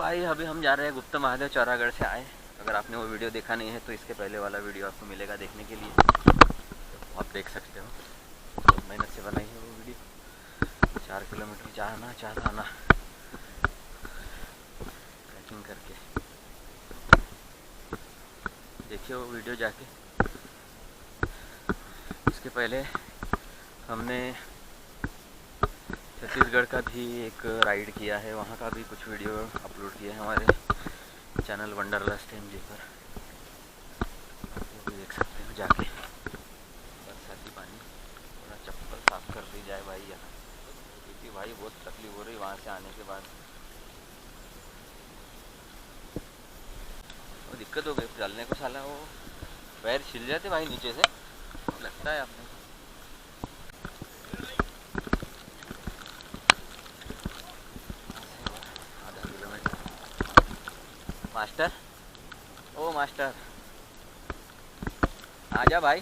भाई अभी हम जा रहे हैं गुप्ता महादेव चौरागढ़ से आए। अगर आपने वो वीडियो देखा नहीं है तो इसके पहले वाला वीडियो आपको मिलेगा देखने के लिए, तो आप देख सकते हो। बहुत मेहनत से बनाई है वो वीडियो। 4 किलोमीटर जाना चाहता ना ट्रैकिंग करके, देखिए वो वीडियो जाके। इसके पहले हमने छत्तीसगढ़ का भी एक राइड किया है, वहाँ का भी कुछ वीडियो अपलोड किए हैं हमारे चैनल वंडरलस्ट एमजी पर, वो भी देख सकते हो जाके। बरसाती पानी, थोड़ा चप्पल साफ कर दी जाए भाई यहाँ, क्योंकि भाई बहुत तकलीफ हो रही वहाँ से आने के बाद। वो दिक्कत हो गई चलने को, साला वो पैर छिल जाते भाई नीचे से, लगता है आपने। मास्टर, ओ मास्टर आजा भाई,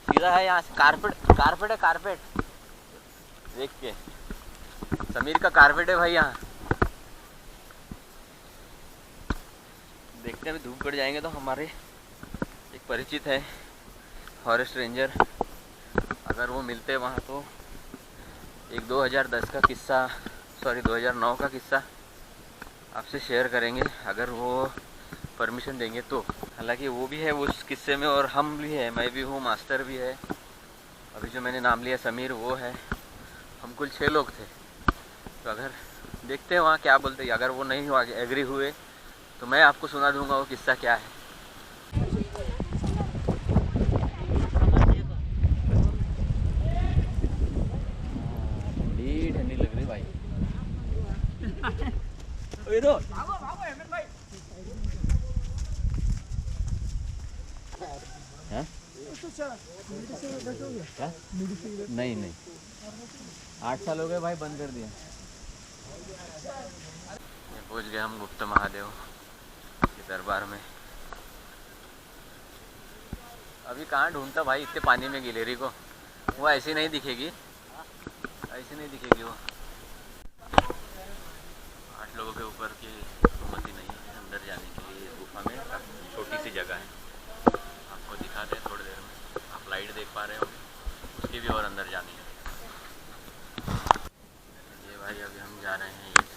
सीधा है यहाँ से। कारपेट कारपेट है, कारपेट देख के। समीर का कारपेट है भाई यहाँ। देखते हैं अभी धूप पड़ जाएंगे तो हमारे एक परिचित है फॉरेस्ट रेंजर, अगर वो मिलते हैं वहाँ तो एक 2010 का किस्सा, सॉरी 2009 का किस्सा आपसे शेयर करेंगे, अगर वो परमिशन देंगे तो। हालांकि वो भी है उस किस्से में और हम भी है, मैं भी हूँ, मास्टर भी है, अभी जो मैंने नाम लिया समीर वो है। हम कुल 6 लोग थे। तो अगर देखते हैं वहाँ क्या बोलते हैं, अगर वो नहीं हुआ एग्री हुए तो मैं आपको सुना दूंगा वो किस्सा क्या है। ठंडी ठंडी लग रही भाई। हाँ? क्या? नहीं नहीं, 8 साल हो गए भाई, बंद कर दिया। पहुंच गए हम गुप्ता महादेव के दरबार में। अभी कहाँ ढूंढता भाई इतने पानी में गिलेरी को, वो ऐसी नहीं दिखेगी, ऐसी नहीं दिखेगी वो। 8 लोगों के ऊपर की अनुमति नहीं है अंदर जाने के लिए। गुफा में छोटी सी जगह है, आपको दिखाते हैं थोड़ी देर में। आप लाइट देख पा रहे हो, उसकी भी और अंदर जानी है। ये भाई अभी हम जा रहे हैं इस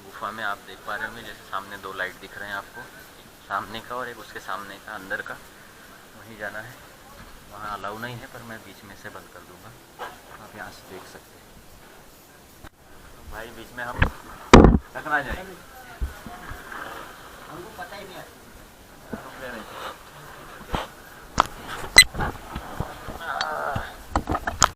गुफा में। आप देख पा रहे होंगे जैसे सामने 2 लाइट दिख रहे हैं आपको, सामने का और एक उसके सामने का अंदर का, वहीं जाना है। वहाँ अलाउ नहीं है पर मैं बीच में से बंद कर दूँगा, आप यहाँ से देख सकते हैं। तो भाई बीच में हम टकरा जाएंगे, हमको पता ही नहीं है।